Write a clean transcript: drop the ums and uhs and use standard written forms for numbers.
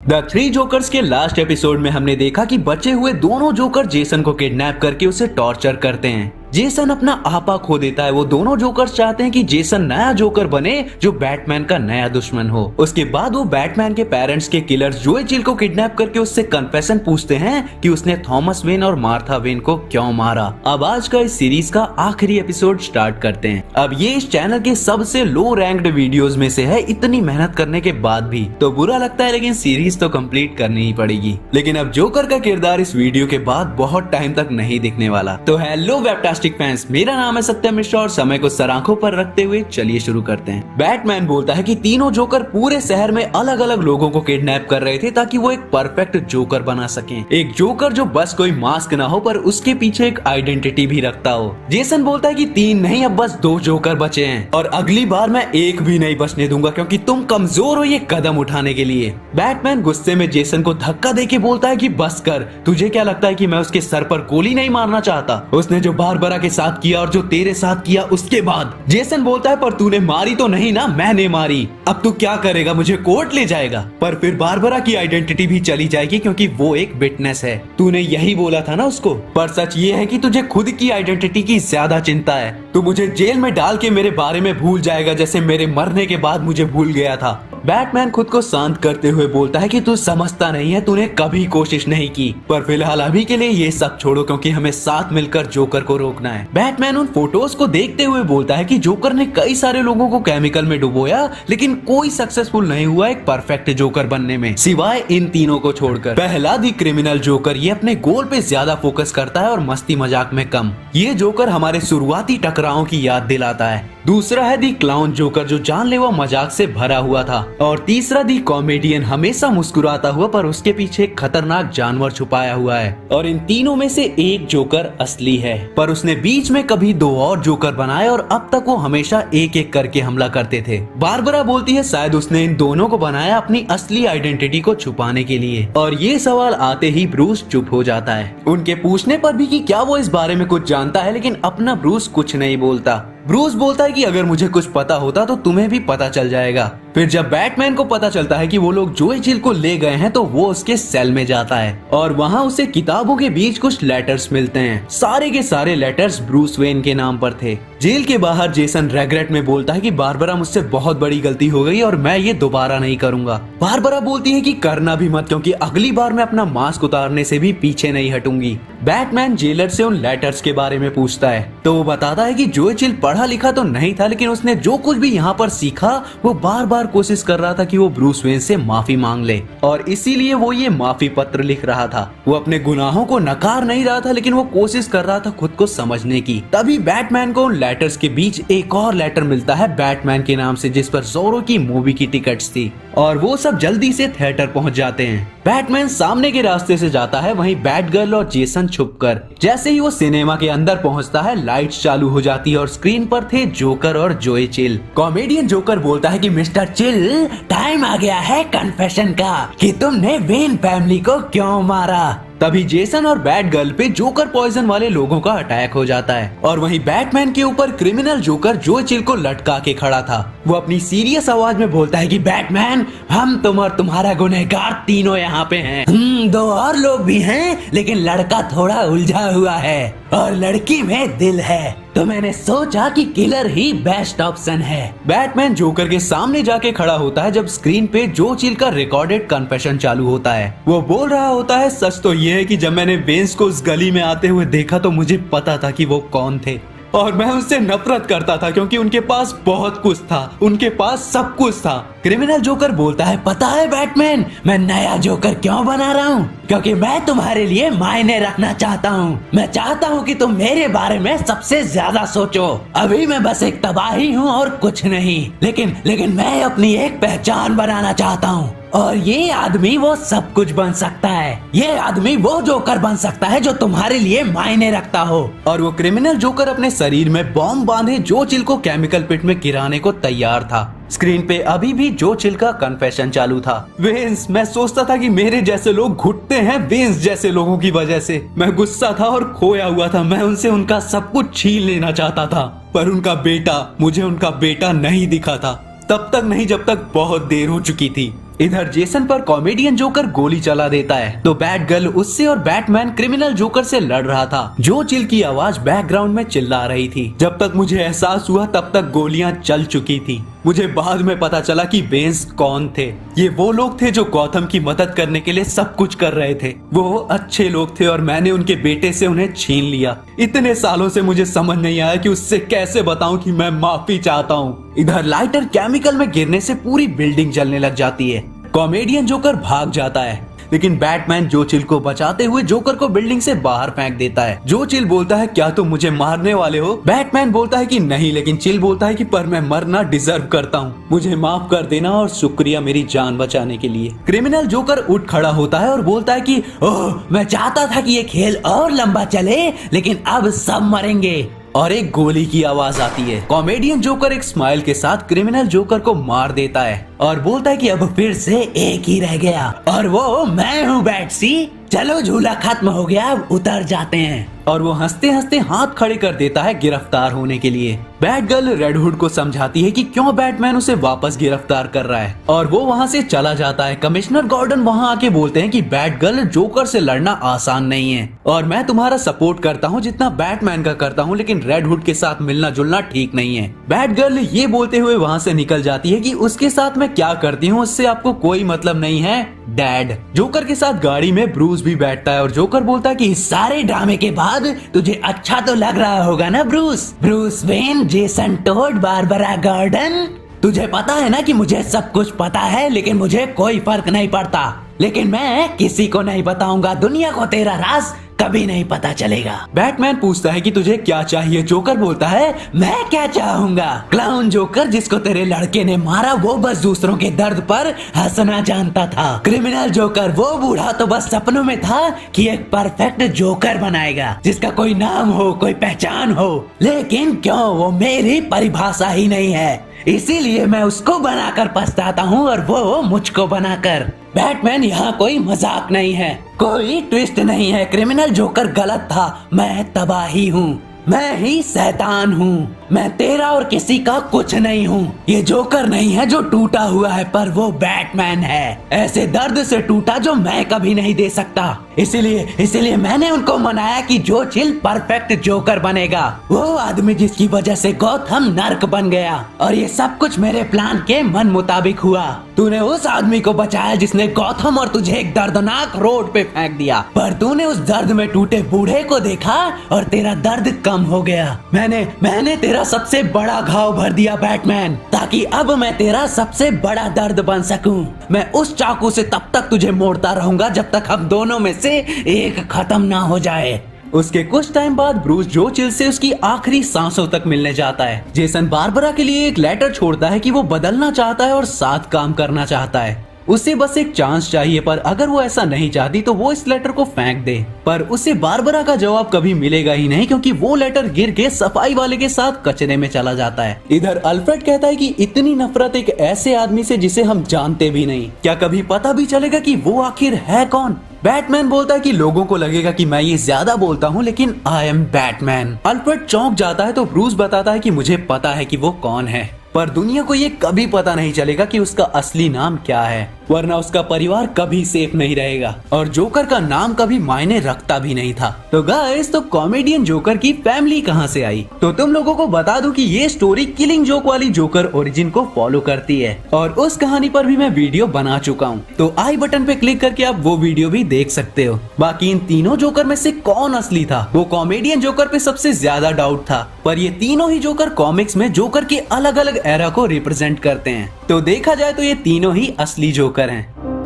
The three jokers के last episode में हमने देखा कि बचे हुए दोनों जोकर जेसन को किडनैप करके उसे टॉर्चर करते हैं। जेसन अपना आपा खो देता है। वो दोनों जोकर्स चाहते हैं कि जेसन नया जोकर बने जो बैटमैन का नया दुश्मन हो। उसके बाद वो बैटमैन के पेरेंट्स के किलर्स जोए चिल को किडनैप करके उससे कन्फेशन पूछते हैं कि उसने थॉमस वेन और मार्था वेन को क्यों मारा। अब आज का इस सीरीज का आखिरी एपिसोड स्टार्ट करते हैं। अब ये इस चैनल के सबसे लो रैंक्ड वीडियोस में से है। इतनी मेहनत करने के बाद भी तो बुरा लगता है, लेकिन सीरीज तो कंप्लीट करनी ही पड़ेगी। लेकिन अब जोकर का किरदार इस वीडियो के बाद बहुत टाइम तक नहीं दिखने वाला। तो हेलो वेबटास्टिक फैंस, मेरा नाम है सत्यम मिश्रा और समय को सर आंखों पर रखते हुए चलिए शुरू करते हैं। बैटमैन बोलता है कि तीनों जोकर पूरे शहर में अलग अलग लोगों को किडनैप कर रहे थे ताकि वो एक परफेक्ट जोकर बना सकें। एक जोकर जो बस कोई मास्क ना हो पर उसके पीछे एक आइडेंटिटी भी रखता हो। जेसन बोलता है कि 3 नहीं, अब बस 2 जोकर बचे हैं और अगली बार मैं एक भी नहीं बचने दूंगा क्योंकि तुम कमजोर हो ये कदम उठाने के लिए। बैटमैन गुस्से में जेसन को धक्का देके बोलता है कि बस कर, तुझे क्या लगता है कि मैं उसके सर पर गोली नहीं मारना चाहता? उसने जो बारबरा के साथ किया और जो तेरे साथ किया उसके बाद। जेसन बोलता है पर तूने मारी तो नहीं ना, मैंने मारी। अब तू क्या करेगा, मुझे कोर्ट ले जाएगा? पर फिर बारबरा की आइडेंटिटी भी चली जाएगी क्योंकि वो एक विटनेस है। तूने यही बोला था ना उसको। पर सच ये है कि तुझे खुद की आइडेंटिटी की ज्यादा चिंता है। तू मुझे जेल में डाल के मेरे बारे में भूल जाएगा जैसे मेरे मरने के बाद मुझे भूल गया था। बैटमैन खुद को शांत करते हुए बोलता है कि तू समझता नहीं है, तूने कभी कोशिश नहीं की। पर फिलहाल अभी के लिए ये सब छोड़ो क्योंकि हमें साथ मिलकर जोकर को रोकना है। बैटमैन उन फोटोज को देखते हुए बोलता है कि जोकर ने कई सारे लोगों को केमिकल में डुबोया लेकिन कोई सक्सेसफुल नहीं हुआ एक परफेक्ट जोकर बनने में, सिवाय इन तीनों को छोड़कर। पहला दी क्रिमिनल जोकर, ये अपने गोल पे ज्यादा फोकस करता है और मस्ती मजाक में कम। ये जोकर हमारे शुरुआती टकरावों की याद दिलाता है। दूसरा है दी क्लाउन जोकर जो जानलेवा मजाक से भरा हुआ था। और तीसरा दी कॉमेडियन, हमेशा मुस्कुराता हुआ पर उसके पीछे एक खतरनाक जानवर छुपाया हुआ है। और इन तीनों में से एक जोकर असली है, पर उसने बीच में कभी 2 और जोकर बनाए और अब तक वो हमेशा एक एक करके हमला करते थे। बारबरा बोलती है शायद उसने इन दोनों को बनाया अपनी असली आइडेंटिटी को छुपाने के लिए। और ये सवाल आते ही ब्रूस चुप हो जाता है। उनके पूछने पर भी कि क्या वो इस बारे में कुछ जानता है, लेकिन अपना ब्रूस कुछ नहीं बोलता। ब्रूस बोलता है कि अगर मुझे कुछ पता होता तो तुम्हें भी पता चल जाएगा। फिर जब बैटमैन को पता चलता है कि वो लोग जोए चिल को ले गए हैं तो वो उसके सेल में जाता है और वहाँ उसे किताबों के बीच कुछ लेटर्स मिलते हैं। सारे के सारे लेटर्स ब्रूस वेन के नाम पर थे। जेल के बाहर जेसन रेग्रेट में बोलता है कि बारबरा मुझसे बहुत बड़ी गलती हो गई और मैं ये दोबारा नहीं करूंगा। बारबरा बोलती है कि करना भी मत क्योंकि अगली बार मैं अपना मास्क उतारने से भी पीछे नहीं हटूंगी। बैटमैन जेलर से उन लेटर्स के बारे में पूछता है तो वो बताता है कि जोए चिल पढ़ा लिखा तो नहीं था, लेकिन उसने जो कुछ भी यहाँ पर सीखा वो बार बार कोशिश कर रहा था कि वो ब्रूस वेन से माफी मांग ले और इसीलिए वो ये माफी पत्र लिख रहा था। वो अपने गुनाहों को नकार नहीं रहा था, लेकिन वो कोशिश कर रहा था खुद को समझने की। तभी बैटमैन को उन लेटर्स के बीच एक और लेटर मिलता है बैटमैन के नाम से, जिस पर जोरो की मूवी की टिकट्स थी और वो सब जल्दी से थिएटर पहुंच जाते हैं। बैटमैन सामने के रास्ते से जाता है, वहीं बैटगर्ल और जेसन छुपकर। जैसे ही वो सिनेमा के अंदर पहुंचता है लाइट्स चालू हो जाती है और स्क्रीन पर थे जोकर और जोए चिल। कॉमेडियन जोकर बोलता है कि मिस्टर चिल, टाइम आ गया है कन्फेशन का कि तुमने वेन फैमिली को क्यों मारा। तभी जेसन और बैट गर्ल पे जोकर पॉइजन वाले लोगों का अटैक हो जाता है और वहीं बैटमैन के ऊपर क्रिमिनल जोकर जोए चिल को लटका के खड़ा था। वो अपनी सीरियस आवाज में बोलता है कि बैटमैन, हम तुम और तुम्हारा गुनहगार तीनों यहाँ पे हैं। 2 और लोग भी हैं, लेकिन लड़का थोड़ा उलझा हुआ है और लड़की में दिल है, तो मैंने सोचा कि किलर ही बेस्ट ऑप्शन है। बैटमैन जोकर के सामने जाके खड़ा होता है जब स्क्रीन पे जो चिल का रिकॉर्डेड कन्फेशन चालू होता है। वो बोल रहा होता है, सच तो ये है कि जब मैंने वेन्स को उस गली में आते हुए देखा तो मुझे पता था कि वो कौन थे और मैं उनसे नफरत करता था क्योंकि उनके पास बहुत कुछ था, उनके पास सब कुछ था। क्रिमिनल जोकर बोलता है, पता है बैटमैन, मैं नया जोकर क्यों बना रहा हूँ? क्योंकि मैं तुम्हारे लिए मायने रखना चाहता हूँ। मैं चाहता हूँ कि तुम मेरे बारे में सबसे ज्यादा सोचो। अभी मैं बस एक तबाही हूँ और कुछ नहीं, लेकिन मैं अपनी एक पहचान बनाना चाहता हूँ और ये आदमी वो सब कुछ बन सकता है। ये आदमी वो जोकर बन सकता है जो तुम्हारे लिए मायने रखता हो। और वो क्रिमिनल जोकर अपने शरीर में बॉम्ब बांधे जो चिल को केमिकल पिट में गिराने को तैयार था। स्क्रीन पे अभी भी जो चिल का कन्फेशन चालू था। वेन्स, मैं सोचता था कि मेरे जैसे लोग घुटते हैं वेन्स जैसे लोगों की वजह से। मैं गुस्सा था और खोया हुआ था। मैं उनसे उनका सब कुछ छीन लेना चाहता था, पर उनका बेटा, मुझे उनका बेटा नहीं दिखा था। तब तक नहीं जब तक बहुत देर हो चुकी थी। इधर जेसन पर कॉमेडियन जोकर गोली चला देता है तो बैट गर्ल उससे और बैटमैन क्रिमिनल जोकर से लड़ रहा था। जो चिल की आवाज बैकग्राउंड में चिल्ला रही थी। जब तक मुझे एहसास हुआ तब तक गोलियां चल चुकी थी। मुझे बाद में पता चला कि बेंस कौन थे। ये वो लोग थे जो गौथम की मदद करने के लिए सब कुछ कर रहे थे। वो अच्छे लोग थे और मैंने उनके बेटे से उन्हें छीन लिया। इतने सालों से मुझे समझ नहीं आया कि उससे कैसे बताऊं कि मैं माफी चाहता हूँ। इधर लाइटर केमिकल में गिरने से पूरी बिल्डिंग जलने लग जाती है। कॉमेडियन जोकर भाग जाता है लेकिन बैटमैन जो चिल को बचाते हुए जोकर को बिल्डिंग से बाहर फेंक देता है। जो चिल बोलता है क्या तुम मुझे मारने वाले हो? बैटमैन बोलता है कि नहीं, लेकिन चिल बोलता है कि पर मैं मरना डिजर्व करता हूँ, मुझे माफ कर देना और शुक्रिया मेरी जान बचाने के लिए। क्रिमिनल जोकर उठ खड़ा होता है और बोलता है कि ओह, मैं चाहता था कि ये खेल और लंबा चले लेकिन अब सब मरेंगे। और एक गोली की आवाज आती है। कॉमेडियन जोकर एक स्माइल के साथ क्रिमिनल जोकर को मार देता है और बोलता है कि अब फिर से एक ही रह गया और वो मैं हूँ बैट्सी। चलो झूला खत्म हो गया, अब उतर जाते हैं। और वो हंसते हंसते हाथ खड़े कर देता है गिरफ्तार होने के लिए। बैट गर्ल रेड हुड को समझाती है कि क्यों बैटमैन उसे वापस गिरफ्तार कर रहा है और वो वहाँ से चला जाता है। कमिश्नर गॉर्डन वहाँ आके बोलते हैं कि बैट गर्ल जोकर से लड़ना आसान नहीं है और मैं तुम्हारा सपोर्ट करता हूँ जितना बैटमैन का करता हूँ, लेकिन रेड हुड के साथ मिलना जुलना ठीक नहीं है। बैट गर्ल ये बोलते हुए वहाँ से निकल जाती है कि उसके साथ मैं क्या करती हूँ उससे आपको कोई मतलब नहीं है डैड। जोकर के साथ गाड़ी में ब्रूस भी बैठता है और जोकर बोलता है कि इस सारे ड्रामे के बाद तुझे अच्छा तो लग रहा होगा ना Bruce Wayne, Jason Todd, Barbara Gordon. तुझे पता है ना कि मुझे सब कुछ पता है लेकिन मुझे कोई फर्क नहीं पड़ता। लेकिन मैं किसी को नहीं बताऊंगा, दुनिया को तेरा राज कभी नहीं पता चलेगा। बैटमैन पूछता है कि तुझे क्या चाहिए? जोकर बोलता है मैं क्या चाहूंगा? क्लाउन जोकर जिसको तेरे लड़के ने मारा वो बस दूसरों के दर्द पर हंसना जानता था। क्रिमिनल जोकर वो बूढ़ा तो बस सपनों में था कि एक परफेक्ट जोकर बनाएगा जिसका कोई नाम हो, कोई पहचान हो, लेकिन क्यों वो मेरी परिभाषा ही नहीं है, इसीलिए मैं उसको बनाकर पछताता हूँ और वो मुझको बनाकर। बैटमैन यहाँ कोई मजाक नहीं है, कोई ट्विस्ट नहीं है। क्रिमिनल जोकर गलत था, मैं तबाही हूँ, मैं ही शैतान हूँ, मैं तेरा और किसी का कुछ नहीं हूँ। ये जोकर नहीं है जो टूटा हुआ है, पर वो बैटमैन है, ऐसे दर्द से टूटा जो मैं कभी नहीं दे सकता। इसीलिए मैंने उनको मनाया कि जो चिल परफेक्ट जोकर बनेगा, वो आदमी जिसकी वजह से गौथम नर्क बन गया। और ये सब कुछ मेरे प्लान के मन मुताबिक हुआ। तूने उस आदमी को बचाया जिसने गौथम और तुझे एक दर्दनाक रोड पे फेंक दिया, पर तूने उस दर्द में टूटे बूढ़े को देखा और तेरा दर्द कम हो गया। मैंने तेरा सबसे बड़ा घाव भर दिया बैटमैन, ताकि अब मैं तेरा सबसे बड़ा दर्द बन सकूं। मैं उस चाकू से तब तक तुझे मोड़ता रहूंगा जब तक हम दोनों में से एक खत्म ना हो जाए। उसके कुछ टाइम बाद ब्रूस जो चिल से उसकी आखिरी सांसों तक मिलने जाता है। जेसन बारबरा के लिए एक लेटर छोड़ता है कि वो बदलना चाहता है और साथ काम करना चाहता है। उसे बस एक चांस चाहिए, पर अगर वो ऐसा नहीं चाहती तो वो इस लेटर को फेंक दे। पर उसे बारबरा का जवाब कभी मिलेगा ही नहीं, क्योंकि वो लेटर गिर के सफाई वाले के साथ कचरे में चला जाता है। इधर अल्फ्रेड कहता है कि इतनी नफरत एक ऐसे आदमी से जिसे हम जानते भी नहीं, क्या कभी पता भी चलेगा कि वो आखिर है कौन? बैटमैन बोलता है कि लोगों को लगेगा कि मैं ये ज्यादा बोलता हूँ, लेकिन आई एम बैटमैन। अल्फ्रेड चौंक जाता है तो ब्रूस बताता है कि मुझे पता है कि वो कौन है, पर दुनिया को ये कभी पता नहीं चलेगा कि उसका असली नाम क्या है, वरना उसका परिवार कभी सेफ नहीं रहेगा। और जोकर का नाम कभी मायने रखता भी नहीं था। तो गाइस, तो कॉमेडियन जोकर की फैमिली कहाँ से आई? तो तुम लोगों को बता दूं कि ये स्टोरी किलिंग जोक वाली जोकर ओरिजिन को फॉलो करती है और उस कहानी पर भी मैं वीडियो बना चुका हूँ, तो आई बटन पे क्लिक करके आप वो वीडियो भी देख सकते हो। बाकी इन तीनों जोकर में से कौन असली था, वो कॉमेडियन जोकर पे सबसे ज्यादा डाउट था, पर ये तीनों ही जोकर कॉमिक्स में जोकर के अलग अलग एरा को रिप्रेजेंट करते हैं। तो देखा जाए तो ये तीनों ही असली जोकर हैं।